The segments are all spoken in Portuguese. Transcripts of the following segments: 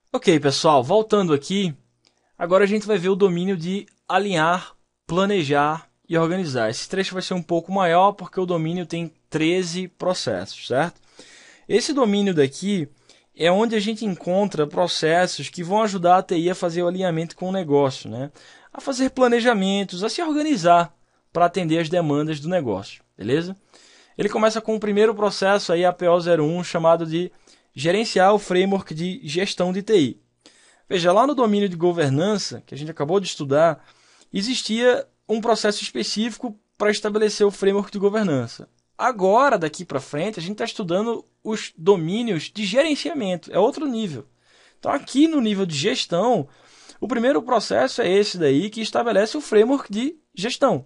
Ok, pessoal, voltando aqui, agora a gente vai ver o domínio de alinhar, planejar e organizar. Esse trecho vai ser um pouco maior porque o domínio tem 13 processos, certo? Esse domínio daqui é onde a gente encontra processos que vão ajudar a TI a fazer o alinhamento com o negócio, né? A fazer planejamentos, a se organizar para atender as demandas do negócio, beleza? Ele começa com o primeiro processo aí, APO01, chamado de gerenciar o framework de gestão de TI. Veja, lá no domínio de governança, que a gente acabou de estudar, existia um processo específico para estabelecer o framework de governança. Agora, daqui para frente, a gente está estudando os domínios de gerenciamento, é outro nível. Então, aqui no nível de gestão, o primeiro processo é esse daí que estabelece o framework de gestão.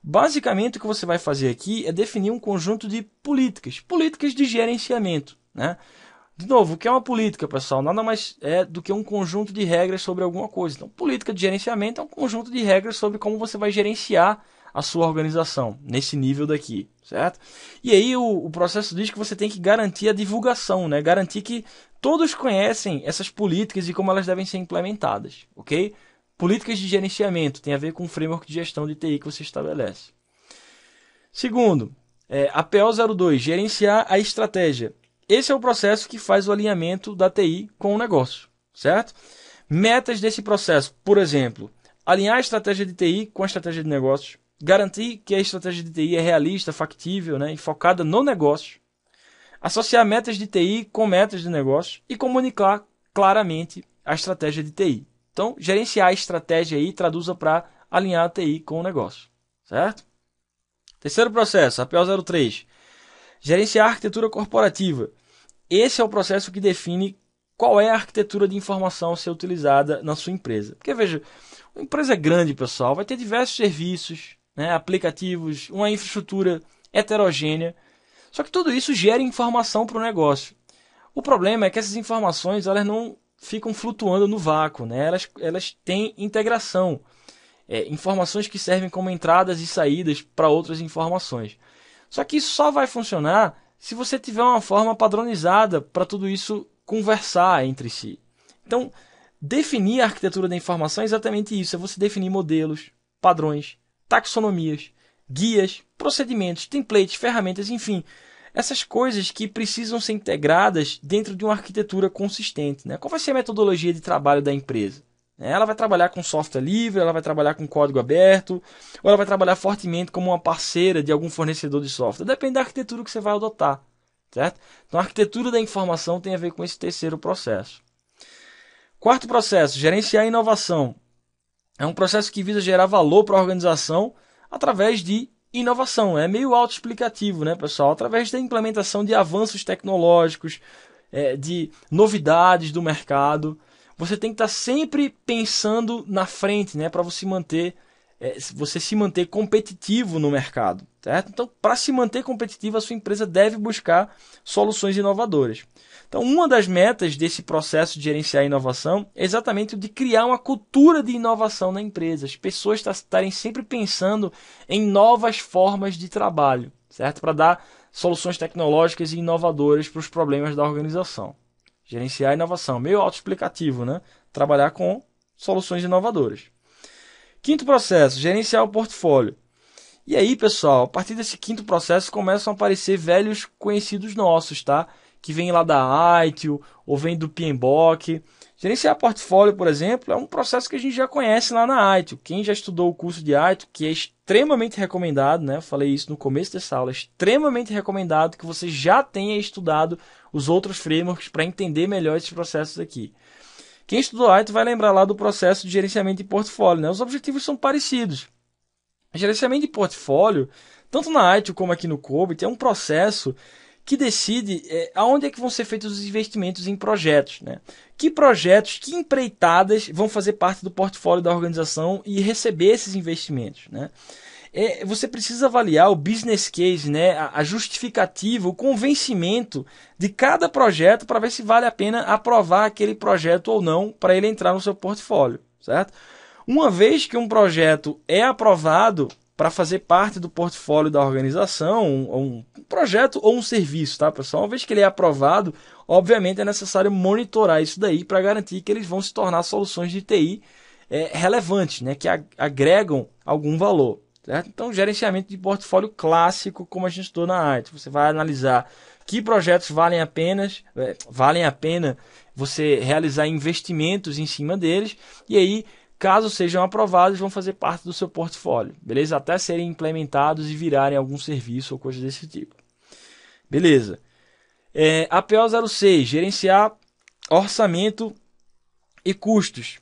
Basicamente, o que você vai fazer aqui é definir um conjunto de políticas de gerenciamento, né? De novo, o que é uma política, pessoal? Nada mais é do que um conjunto de regras sobre alguma coisa. Então, política de gerenciamento é um conjunto de regras sobre como você vai gerenciar a sua organização, nesse nível daqui, certo? E aí o processo diz que você tem que garantir a divulgação, né? Garantir que todos conhecem essas políticas e como elas devem ser implementadas, ok? Políticas de gerenciamento tem a ver com o framework de gestão de TI que você estabelece. Segundo, a PO02, gerenciar a estratégia. Esse é o processo que faz o alinhamento da TI com o negócio, certo? Metas desse processo, por exemplo, alinhar a estratégia de TI com a estratégia de negócios, garantir que a estratégia de TI é realista, factível, né, e focada no negócio, associar metas de TI com metas de negócio e comunicar claramente a estratégia de TI. Então, gerenciar a estratégia aí traduza para alinhar a TI com o negócio, certo? Terceiro processo, a PO03, gerenciar a arquitetura corporativa. Esse é o processo que define qual é a arquitetura de informação a ser utilizada na sua empresa. Porque, veja, uma empresa grande, pessoal, vai ter diversos serviços, né, aplicativos, uma infraestrutura heterogênea. Só que tudo isso gera informação para o negócio. O problema é que essas informações elas não ficam flutuando no vácuo, né? Elas têm integração. Informações que servem como entradas e saídas para outras informações. Só que isso só vai funcionar se você tiver uma forma padronizada para tudo isso conversar entre si. Então, definir a arquitetura da informação é exatamente isso. É você definir modelos, padrões, taxonomias, guias, procedimentos, templates, ferramentas, enfim. Essas coisas que precisam ser integradas dentro de uma arquitetura consistente, né? Qual vai ser a metodologia de trabalho da empresa? Ela vai trabalhar com software livre, ela vai trabalhar com código aberto, ou ela vai trabalhar fortemente como uma parceira de algum fornecedor de software. Depende da arquitetura que você vai adotar, certo? Então, a arquitetura da informação tem a ver com esse terceiro processo. Quarto processo, gerenciar a inovação. É um processo que visa gerar valor para a organização através de inovação. É meio autoexplicativo, né, pessoal? Através da implementação de avanços tecnológicos, de novidades do mercado. Você tem que estar sempre pensando na frente, né, para você se manter competitivo no mercado, certo? Então, para se manter competitivo, a sua empresa deve buscar soluções inovadoras. Então, uma das metas desse processo de gerenciar a inovação é exatamente o de criar uma cultura de inovação na empresa. As pessoas estarem sempre pensando em novas formas de trabalho, certo? Para dar soluções tecnológicas e inovadoras para os problemas da organização. Gerenciar a inovação, meio autoexplicativo, né? Trabalhar com soluções inovadoras. Quinto processo, gerenciar o portfólio. E aí, pessoal, a partir desse quinto processo começam a aparecer velhos conhecidos nossos, tá? Que vem lá da ITIL ou vem do PMBOK. Gerenciar portfólio, por exemplo, é um processo que a gente já conhece lá na ITIL. Quem já estudou o curso de ITIL, que é extremamente recomendado, né? Eu falei isso no começo dessa aula, é extremamente recomendado que você já tenha estudado os outros frameworks para entender melhor esses processos aqui. Quem estudou ITIL vai lembrar lá do processo de gerenciamento de portfólio, né? Os objetivos são parecidos. Gerenciamento de portfólio, tanto na ITIL como aqui no COBIT, é um processo que decide aonde é que vão ser feitos os investimentos em projetos, né? Que projetos, que empreitadas vão fazer parte do portfólio da organização e receber esses investimentos, né? Você precisa avaliar o business case, né? A justificativa, o convencimento de cada projeto para ver se vale a pena aprovar aquele projeto ou não para ele entrar no seu portfólio, certo? Uma vez que um projeto é aprovado para fazer parte do portfólio da organização, um projeto ou um serviço, tá, pessoal? Uma vez que ele é aprovado, obviamente é necessário monitorar isso daí para garantir que eles vão se tornar soluções de TI relevantes, né, que agregam algum valor. Certo? Então, gerenciamento de portfólio clássico, como a gente estudou na arte. Você vai analisar que projetos valem a pena você realizar investimentos em cima deles, e aí, caso sejam aprovados, vão fazer parte do seu portfólio, beleza? Até serem implementados e virarem algum serviço ou coisa desse tipo. Beleza. APO 06, gerenciar orçamento e custos.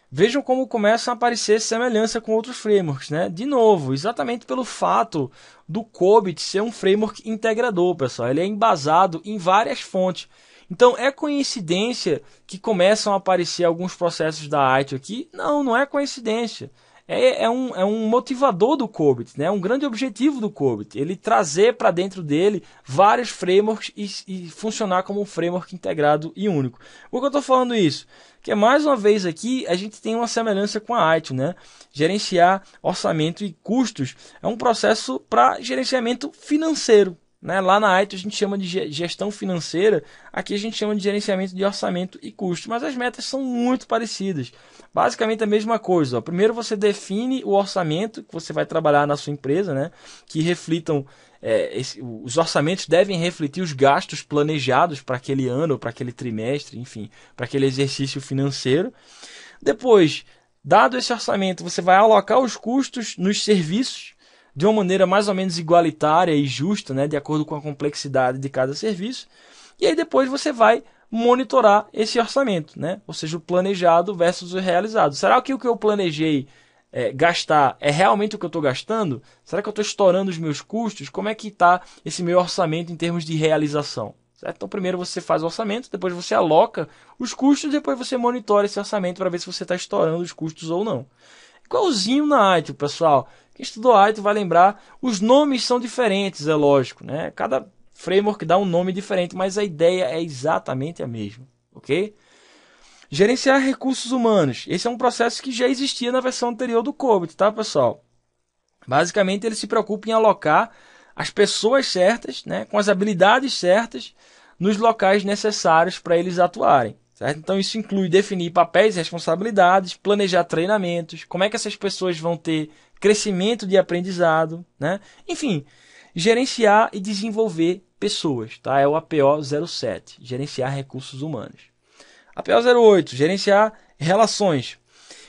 Vejam como começam a aparecer semelhança com outros frameworks, né? De novo, exatamente pelo fato do COBIT ser um framework integrador, pessoal. Ele é embasado em várias fontes. Então, é coincidência que começam a aparecer alguns processos da ITIL aqui? Não, não é coincidência. É um motivador do COBIT, né? Um grande objetivo do COBIT. Ele trazer para dentro dele vários frameworks e funcionar como um framework integrado e único. Por que eu estou falando isso? Porque, mais uma vez aqui, a gente tem uma semelhança com a ITIL, né? Gerenciar orçamento e custos é um processo para gerenciamento financeiro. Né? Lá na ITIL a gente chama de gestão financeira, aqui a gente chama de gerenciamento de orçamento e custo, mas as metas são muito parecidas. Basicamente a mesma coisa. Ó. Primeiro você define o orçamento que você vai trabalhar na sua empresa, né? Que reflitam, os orçamentos devem refletir os gastos planejados para aquele ano, para aquele trimestre, enfim, para aquele exercício financeiro. Depois, dado esse orçamento, você vai alocar os custos nos serviços, de uma maneira mais ou menos igualitária e justa, né, de acordo com a complexidade de cada serviço. E aí depois você vai monitorar esse orçamento, né? Ou seja, o planejado versus o realizado. Será que o que eu planejei gastar é realmente o que eu estou gastando? Será que eu estou estourando os meus custos? Como é que está esse meu orçamento em termos de realização? Certo? Então primeiro você faz o orçamento, depois você aloca os custos, depois você monitora esse orçamento para ver se você está estourando os custos ou não. Igualzinho na ITIL, pessoal. Quem estudou ITIL vai lembrar, os nomes são diferentes, é lógico, né? Cada framework dá um nome diferente, mas a ideia é exatamente a mesma, ok? Gerenciar recursos humanos. Esse é um processo que já existia na versão anterior do COBIT, tá, pessoal? Basicamente, ele se preocupa em alocar as pessoas certas, né, com as habilidades certas, nos locais necessários para eles atuarem. Certo? Então isso inclui definir papéis e responsabilidades, planejar treinamentos, como é que essas pessoas vão ter crescimento de aprendizado, né? Enfim, gerenciar e desenvolver pessoas, tá? É o APO 07, gerenciar recursos humanos. APO 08, gerenciar relações.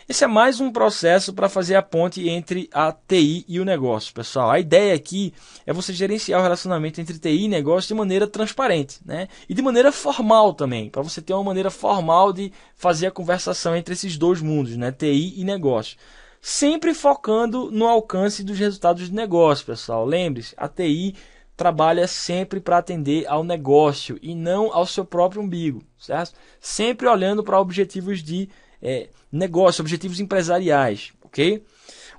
Esse é mais um processo para fazer a ponte entre a TI e o negócio, pessoal. A ideia aqui é você gerenciar o relacionamento entre TI e negócio de maneira transparente, né? E de maneira formal também, para você ter uma maneira formal de fazer a conversação entre esses dois mundos, né? TI e negócio. Sempre focando no alcance dos resultados de negócio, pessoal. Lembre-se, a TI trabalha sempre para atender ao negócio e não ao seu próprio umbigo, certo? Sempre olhando para objetivos de negócio, objetivos empresariais, ok?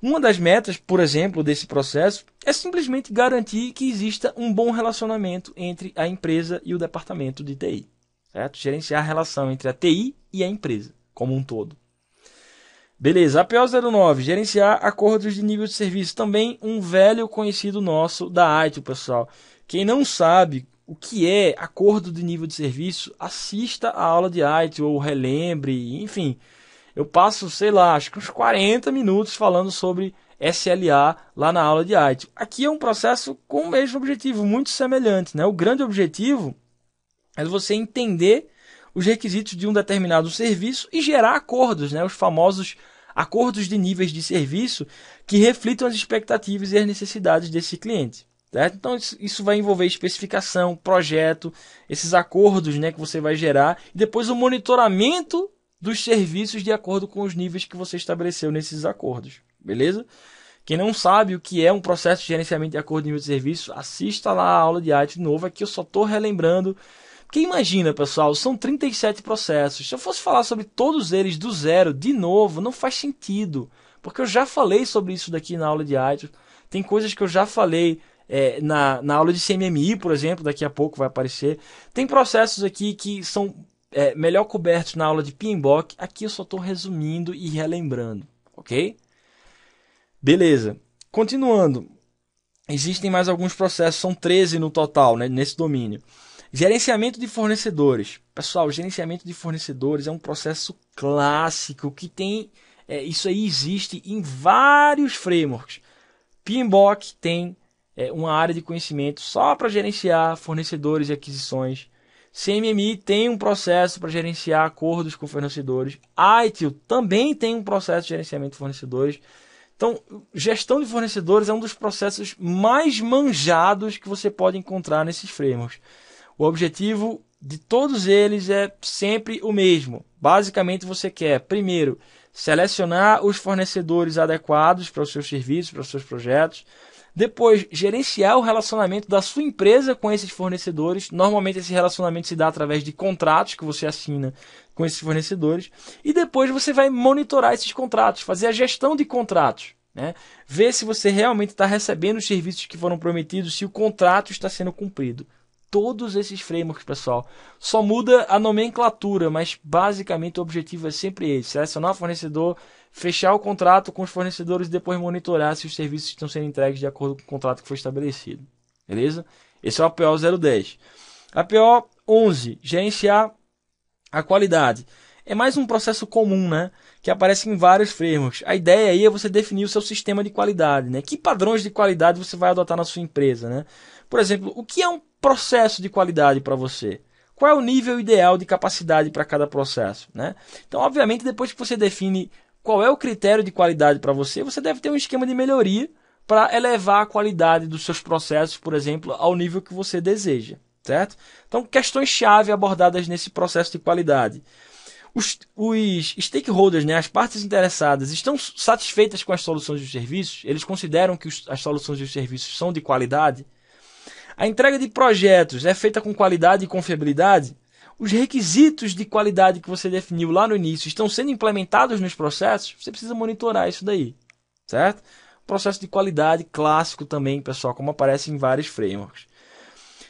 Uma das metas, por exemplo, desse processo é simplesmente garantir que exista um bom relacionamento entre a empresa e o departamento de TI, certo? Gerenciar a relação entre a TI e a empresa como um todo. Beleza, APO 09, gerenciar acordos de nível de serviço, também um velho conhecido nosso da ITIL, pessoal. Quem não sabe o que é acordo de nível de serviço, assista a aula de ITIL ou relembre, enfim. Eu passo, sei lá, acho que uns 40 minutos falando sobre SLA lá na aula de ITIL. Aqui é um processo com o mesmo objetivo, muito semelhante, né? O grande objetivo é você entender os requisitos de um determinado serviço e gerar acordos, né? Os famosos acordos de níveis de serviço que reflitam as expectativas e as necessidades desse cliente. Certo? Então isso vai envolver especificação, projeto, esses acordos, né, que você vai gerar e depois o monitoramento dos serviços de acordo com os níveis que você estabeleceu nesses acordos. Beleza? Quem não sabe o que é um processo de gerenciamento de acordo de nível de serviço, assista lá a aula de ITIL de novo. Aqui eu só estou relembrando. Porque imagina, pessoal, são 37 processos. Se eu fosse falar sobre todos eles do zero, de novo, não faz sentido. Porque eu já falei sobre isso daqui na aula de ITIL. Tem coisas que eu já falei na aula de CMMI, por exemplo, daqui a pouco vai aparecer. Tem processos aqui que são melhor cobertos na aula de PMBOK. Aqui eu só estou resumindo e relembrando, ok? Beleza. Continuando, existem mais alguns processos, são 13 no total, né, nesse domínio. Gerenciamento de fornecedores. Pessoal, gerenciamento de fornecedores é um processo clássico que tem... isso aí existe em vários frameworks. PMBOK tem uma área de conhecimento só para gerenciar fornecedores e aquisições. CMMI tem um processo para gerenciar acordos com fornecedores. ITIL também tem um processo de gerenciamento de fornecedores. Então, gestão de fornecedores é um dos processos mais manjados que você pode encontrar nesses frameworks. O objetivo de todos eles é sempre o mesmo. Basicamente, você quer, primeiro, selecionar os fornecedores adequados para os seus serviços, para os seus projetos. Depois, gerenciar o relacionamento da sua empresa com esses fornecedores. Normalmente, esse relacionamento se dá através de contratos que você assina com esses fornecedores. E depois, você vai monitorar esses contratos, fazer a gestão de contratos, né? Ver se você realmente está recebendo os serviços que foram prometidos, se o contrato está sendo cumprido. Todos esses frameworks, pessoal, só muda a nomenclatura, mas basicamente o objetivo é sempre esse: selecionar o fornecedor, fechar o contrato com os fornecedores e depois monitorar se os serviços estão sendo entregues de acordo com o contrato que foi estabelecido. Beleza? Esse é o APO 010. APO 11, gerenciar a qualidade. É mais um processo comum, né, que aparece em vários frameworks. A ideia aí é você definir o seu sistema de qualidade, né? Que padrões de qualidade você vai adotar na sua empresa, né? Por exemplo, o que é um processo de qualidade para você? Qual é o nível ideal de capacidade para cada processo, né? Então, obviamente, depois que você define qual é o critério de qualidade para você, você deve ter um esquema de melhoria para elevar a qualidade dos seus processos, por exemplo, ao nível que você deseja, certo? Então, questões-chave abordadas nesse processo de qualidade. Os stakeholders, né, as partes interessadas, estão satisfeitas com as soluções dos serviços? Eles consideram que as soluções dos serviços são de qualidade? A entrega de projetos é feita com qualidade e confiabilidade? Os requisitos de qualidade que você definiu lá no início estão sendo implementados nos processos? Você precisa monitorar isso daí, certo? Processo de qualidade clássico também, pessoal, como aparece em vários frameworks.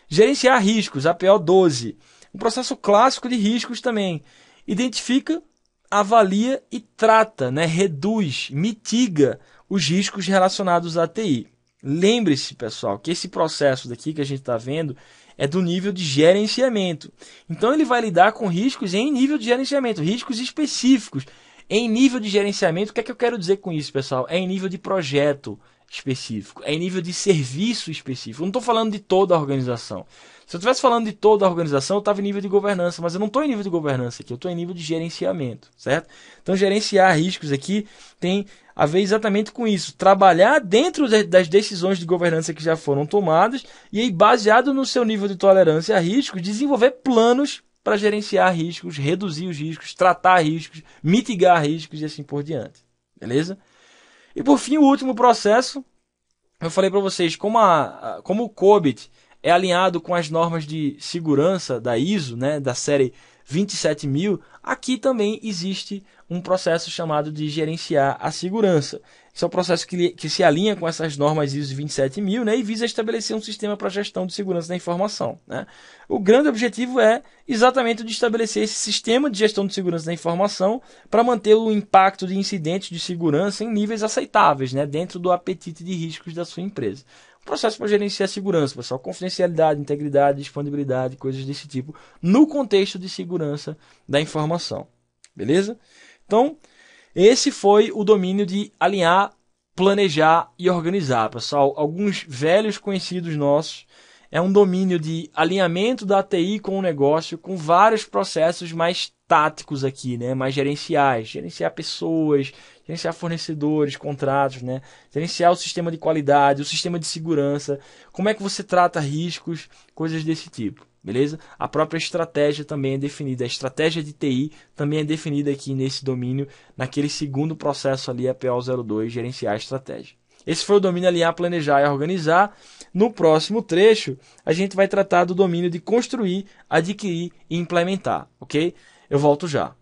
Gerenciar riscos, APO 12. Um processo clássico de riscos também. Identifica, avalia e trata, né? Reduz, mitiga os riscos relacionados à TI. Lembre-se, pessoal, que esse processo daqui que a gente está vendo é do nível de gerenciamento. Então, ele vai lidar com riscos em nível de gerenciamento, riscos específicos. Em nível de gerenciamento, o que é que eu quero dizer com isso, pessoal? É em nível de projeto específico, é em nível de serviço específico. Eu não estou falando de toda a organização. Se eu estivesse falando de toda a organização, eu estava em nível de governança, mas eu não estou em nível de governança aqui, eu estou em nível de gerenciamento, certo? Então, gerenciar riscos aqui tem a ver exatamente com isso. Trabalhar dentro das decisões de governança que já foram tomadas e aí, baseado no seu nível de tolerância a riscos, desenvolver planos para gerenciar riscos, reduzir os riscos, tratar riscos, mitigar riscos e assim por diante. Beleza? E por fim, o último processo, eu falei para vocês, como o COBIT é alinhado com as normas de segurança da ISO, né, da série 27000, aqui também existe um processo chamado de gerenciar a segurança. Esse é um processo que se alinha com essas normas ISO 27000, né, e visa estabelecer um sistema para gestão de segurança da informação, né. O grande objetivo é exatamente o de estabelecer esse sistema de gestão de segurança da informação para manter o impacto de incidentes de segurança em níveis aceitáveis, né, dentro do apetite de riscos da sua empresa. Processo para gerenciar a segurança, pessoal, confidencialidade, integridade, disponibilidade, coisas desse tipo, no contexto de segurança da informação. Beleza? Então, esse foi o domínio de alinhar, planejar e organizar, pessoal. Alguns velhos conhecidos nossos. É um domínio de alinhamento da TI com o negócio, com vários processos mais táticos aqui, né? Mais gerenciais. Gerenciar pessoas, gerenciar fornecedores, contratos, né? Gerenciar o sistema de qualidade, o sistema de segurança, como é que você trata riscos, coisas desse tipo, beleza? A própria estratégia também é definida, a estratégia de TI também é definida aqui nesse domínio, naquele segundo processo ali, APO 02, gerenciar a estratégia. Esse foi o domínio alinhar, planejar e organizar. No próximo trecho, a gente vai tratar do domínio de construir, adquirir e implementar, ok? Eu volto já.